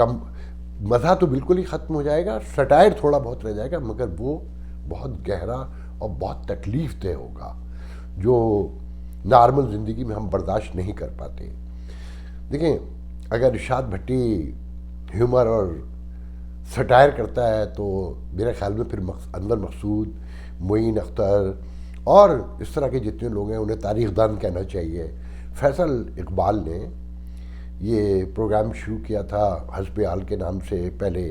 کم مزہ تو بالکل ہی ختم ہو جائے گا، سٹائر تھوڑا بہت رہ جائے گا، مگر وہ بہت گہرا اور بہت تکلیف دہ ہوگا، جو نارمل زندگی میں ہم برداشت نہیں کر پاتے. دیکھیں، اگر ارشاد بھٹی ہیومر اور سٹائر کرتا ہے تو میرے خیال میں پھر انور مقصود، معین اختر اور اس طرح کے جتنے لوگ ہیں انہیں تاریخ دان کہنا چاہیے. فیصل اقبال نے یہ پروگرام شروع کیا تھا حسب حال کے نام سے پہلے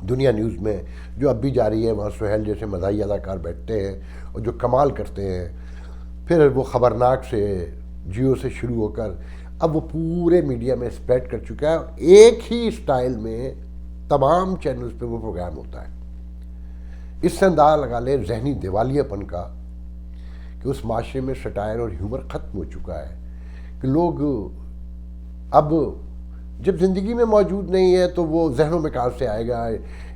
دنیا نیوز میں، جو اب بھی جاری ہے. وہاں سہیل جیسے مزاحیہ اداکار بیٹھتے ہیں اور جو کمال کرتے ہیں. پھر وہ خبرناک سے جیو سے شروع ہو کر اب وہ پورے میڈیا میں اسپریڈ کر چکا ہے، اور ایک ہی اسٹائل میں تمام چینلز پہ وہ پروگرام ہوتا ہے. اس سے اندازہ لگا لے ذہنی دیوالیہ پن کا کہ اس معاشرے میں سٹائر اور ہیومر ختم ہو چکا ہے، کہ لوگ اب جب زندگی میں موجود نہیں ہے تو وہ ذہنوں میں کہاں سے آئے گا،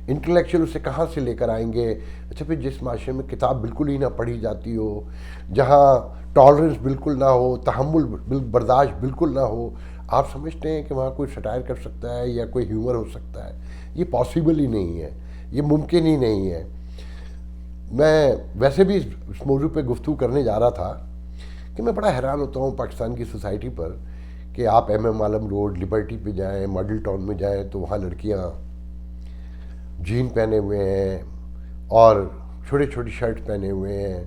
انٹلیکچوئل اسے کہاں سے لے کر آئیں گے. اچھا، پھر جس معاشرے میں کتاب بالکل ہی نہ پڑھی جاتی ہو، جہاں ٹالرنس بالکل نہ ہو، تحمل برداشت بالکل نہ ہو، آپ سمجھتے ہیں کہ وہاں کوئی سٹائر کر سکتا ہے یا کوئی ہیومر ہو سکتا ہے؟ یہ پاسبل ہی نہیں ہے، یہ ممکن ہی نہیں ہے. میں ویسے بھی اس موضوع پہ گفتگو کرنے جا رہا تھا کہ میں بڑا حیران ہوتا ہوں پاکستان کی سوسائٹی پر، کہ آپ ایم ایم عالم روڈ، لبرٹی پہ جائیں، ماڈل ٹاؤن میں جائیں تو وہاں لڑکیاں جین پہنے ہوئے ہیں اور چھوٹی چھوٹی شرٹ پہنے ہوئے ہیں،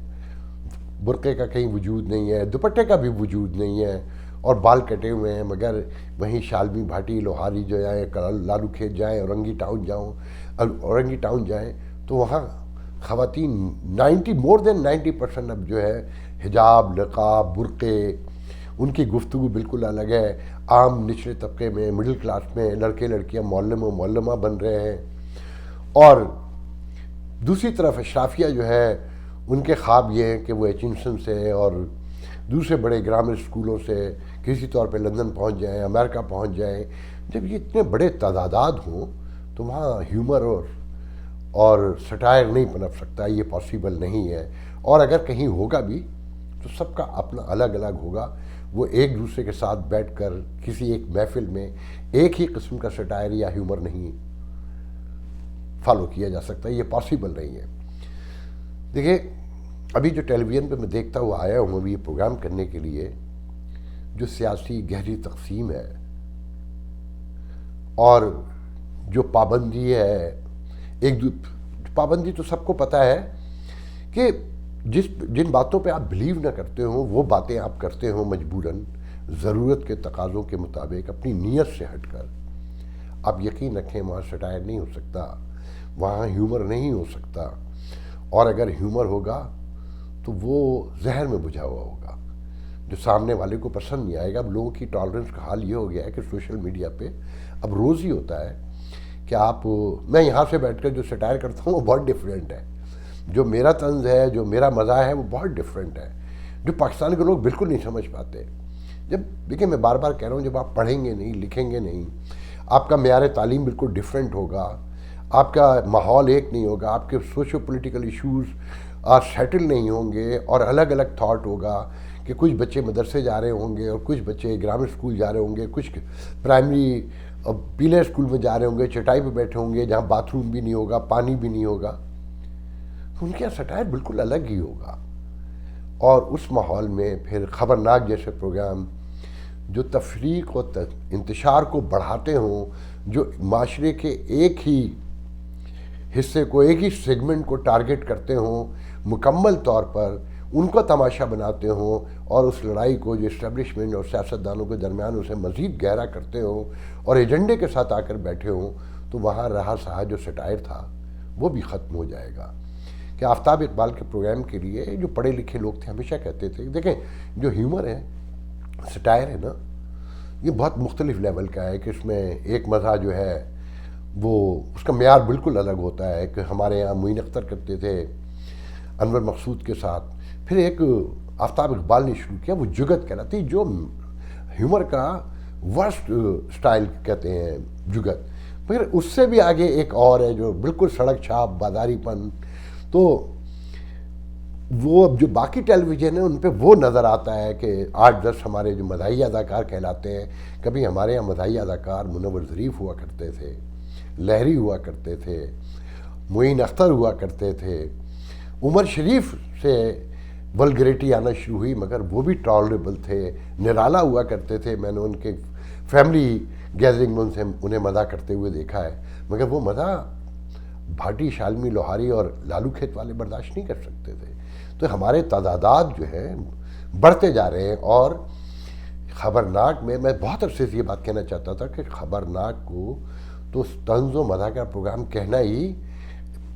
برقعے کا کہیں وجود نہیں ہے، دوپٹے کا بھی وجود نہیں ہے، اور بال کٹے ہوئے ہیں. مگر وہیں شالمی بھاٹی، لوہاری جو جائیں، لالو کھیت جائیں، اورنگی ٹاؤن جائیں تو وہاں خواتین مور دین 90% اب جو ہے حجاب، نقاب، برقعے، ان کی گفتگو بالکل الگ ہے. عام نچلے طبقے میں، مڈل کلاس میں لڑکے لڑکیاں معلم و معلمہ بن رہے ہیں، اور دوسری طرف اشرافیہ جو ہے ان کے خواب یہ ہیں کہ وہ ایچنسن سے اور دوسرے بڑے گرامر اسکولوں سے کسی طور پہ لندن پہنچ جائیں، امریکہ پہنچ جائیں. جب یہ اتنے بڑے تعداد ہوں تو وہاں ہیومر اور سٹائر نہیں پنپ سکتا، یہ پاسبل نہیں ہے. اور اگر کہیں ہوگا بھی تو سب کا اپنا الگ الگ ہوگا. وہ ایک دوسرے کے ساتھ بیٹھ کر کسی ایک محفل میں ایک ہی قسم کا سٹائر یا ہیومر نہیں فالو کیا جا سکتا، یہ پاسبل نہیں ہے. دیکھیں، ابھی جو ٹیلی ویژن پہ میں دیکھتا ہوا آیا ہوں ابھی یہ پروگرام کرنے کے لیے، جو سیاسی گہری تقسیم ہے اور جو پابندی ہے، پابندی تو سب کو پتہ ہے کہ جن باتوں پہ آپ بلیو نہ کرتے ہوں وہ باتیں آپ کرتے ہوں مجبوراً، ضرورت کے تقاضوں کے مطابق، اپنی نیت سے ہٹ کر. آپ یقین رکھیں وہاں سٹائر نہیں ہو سکتا، وہاں ہیومر نہیں ہو سکتا، اور اگر ہیومر ہوگا تو وہ زہر میں بجھا ہوا ہوگا جو سامنے والے کو پسند نہیں آئے گا. اب لوگوں کی ٹالرنس کا حال یہ ہو گیا ہے کہ سوشل میڈیا پہ اب روز ہی ہوتا ہے کہ میں یہاں سے بیٹھ کر جو سٹائر کرتا ہوں وہ بہت ڈیفرینٹ ہے، جو میرا طنز ہے، جو میرا مزہ ہے وہ بہت ڈیفرینٹ ہے، جو پاکستان کے لوگ بالکل نہیں سمجھ پاتے. دیکھیں، میں بار بار کہہ رہا ہوں، جب آپ پڑھیں گے نہیں، لکھیں گے نہیں، آپ کا معیار تعلیم بالکل ڈیفرینٹ ہوگا، آپ کا ماحول ایک نہیں ہوگا، آپ کے سوشو پولیٹیکل ایشوز سیٹل نہیں ہوں گے، اور الگ الگ تھاٹ ہوگا کہ کچھ بچے مدرسے جا رہے ہوں گے اور کچھ بچے گرامر اسکول جا رہے ہوں گے، کچھ پرائمری پیلے اسکول میں جا رہے ہوں گے، چٹائی پہ بیٹھے ہوں گے جہاں باتھ روم بھی نہیں ہوگا، پانی بھی نہیں ہوگا. ان کے سٹائر بالکل الگ ہی ہوگا. اور اس ماحول میں پھر خبرناک جیسے پروگرام جو تفریق و انتشار کو بڑھاتے ہوں، جو معاشرے کے ایک ہی حصے کو، ایک ہی سیگمنٹ کو ٹارگٹ کرتے ہوں، مکمل طور پر ان کو تماشا بناتے ہوں، اور اس لڑائی کو جو اسٹیبلشمنٹ اور سیاستدانوں کے درمیان اسے مزید گہرا کرتے ہوں اور ایجنڈے کے ساتھ آ کر بیٹھے ہوں، تو وہاں رہا سہا جو سٹائر تھا وہ بھی ختم ہو جائے گا. کہ آفتاب اقبال کے پروگرام کے لیے جو پڑھے لکھے لوگ تھے ہمیشہ کہتے تھے، دیکھیں جو ہیومر ہے، سٹائر ہے نا، یہ بہت مختلف لیول کا ہے، کہ اس میں ایک مزہ جو ہے وہ اس کا معیار بالکل الگ ہوتا ہے. کہ ہمارے یہاں معین اختر کرتے تھے انور مقصود کے ساتھ، پھر ایک آفتاب اقبال نے شروع کیا، وہ جگت کہلاتی، جو ہیومر کا ورسٹ سٹائل کہتے ہیں جگت. پھر اس سے بھی آگے ایک اور ہے جو بالکل سڑک چھاپ بازاری پن. تو وہ اب جو باقی ٹیلی ویژن ہیں ان پہ وہ نظر آتا ہے کہ 8-10 ہمارے جو مداحی اداکار کہلاتے ہیں، کبھی ہمارے یہاں مداحی اداکار منور ظریف ہوا کرتے تھے، لہری ہوا کرتے تھے، معین اختر ہوا کرتے تھے، عمر شریف سے ولگریٹی آنا شروع ہوئی مگر وہ بھی ٹالریبل تھے، نرالا ہوا کرتے تھے، میں نے ان کے فیملی گیدرنگ میں انہیں مزاح کرتے ہوئے دیکھا ہے، مگر وہ مزاح بھاٹی، شالمی لوہاری اور لالو کھیت والے برداشت نہیں کر سکتے تھے۔ تو ہمارے تعدادات جو ہیں بڑھتے جا رہے ہیں، اور خبرناک میں بہت عرصے سے یہ بات کہنا چاہتا تھا کہ خبرناک کو تو طنز و مزاح کا پروگرام کہنا ہی،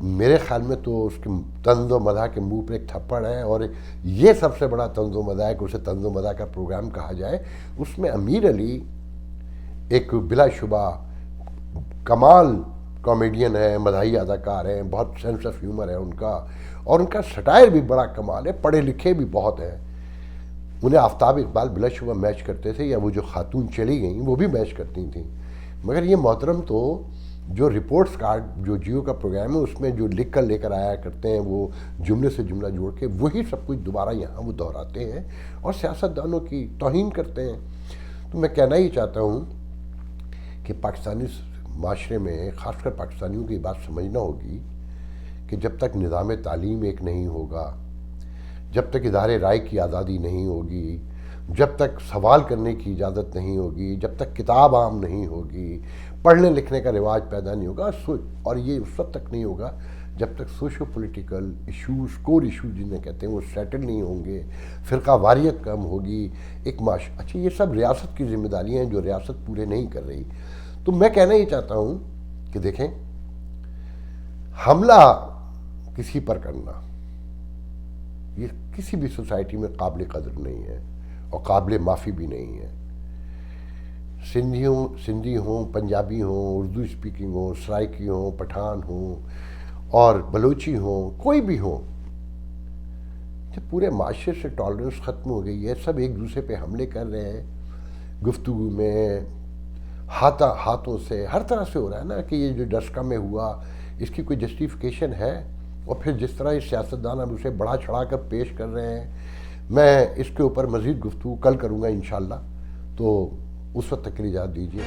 میرے خیال میں تو اس کے طنز و مزاح کے منہ پہ ایک تھپڑ ہے، اور یہ سب سے بڑا طنز و مزاح ہے کہ اسے طنز و مزاح کا پروگرام کہا جائے۔ اس میں امیر علی ایک بلا شبہ کمال کامیڈین ہے، مداحی اداکار ہیں، بہت سینس آف ہیومر ہے ان کا، اور ان کا سٹائر بھی بڑا کمال ہے، پڑھے لکھے بھی بہت ہیں۔ انہیں آفتاب اقبال بلا شبہ میچ کرتے تھے، یا وہ جو خاتون چلی گئیں وہ بھی میچ کرتی تھیں، مگر یہ محترم تو جو رپورٹس کارڈ جو جیو کا پروگرام ہے اس میں جو لکھ کر لے کر آیا کرتے ہیں، وہ جملے سے جملہ جوڑ کے وہی سب کچھ دوبارہ یہاں وہ دہراتے ہیں اور سیاستدانوں کی توہین کرتے ہیں۔ تو میں کہنا ہی چاہتا ہوں کہ پاکستانی معاشرے میں خاص کر پاکستانیوں کی بات سمجھنا ہوگی کہ جب تک نظام تعلیم ایک نہیں ہوگا، جب تک ادارے رائے کی آزادی نہیں ہوگی، جب تک سوال کرنے کی اجازت نہیں ہوگی، جب تک کتاب عام نہیں ہوگی، پڑھنے لکھنے کا رواج پیدا نہیں ہوگا، اور یہ اس وقت تک نہیں ہوگا جب تک سوشو پولیٹیکل ایشوز، کور ایشوز جنہیں کہتے ہیں، وہ سیٹل نہیں ہوں گے، فرقہ واریت کم ہوگی، ایک اچھا یہ سب ریاست کی ذمہ داریاں ہیں جو ریاست پورے نہیں کر رہی۔ تو میں کہنا یہ چاہتا ہوں کہ دیکھیں، حملہ کسی پر کرنا یہ کسی بھی سوسائٹی میں قابل قدر نہیں ہے اور قابل معافی بھی نہیں ہے۔ سندھی ہوں، پنجابی ہوں، اردو اسپیکنگ ہوں، سرائکی ہوں، پٹھان ہوں اور بلوچی ہوں، کوئی بھی ہوں، جب پورے معاشرے سے ٹالرنس ختم ہو گئی ہے، سب ایک دوسرے پہ حملے کر رہے ہیں، گفتگو میں، ہاتھوں سے، ہر طرح سے ہو رہا ہے نا کہ یہ جو ڈسکا میں ہوا اس کی کوئی جسٹیفیکیشن ہے؟ اور پھر جس طرح اس سیاستدان اب اسے بڑھا چڑھا کر پیش کر رہے ہیں، میں اس کے اوپر مزید گفتگو کل کروں گا انشاءاللہ، تو اس وقت تک کے لیے اجازت دیجیے۔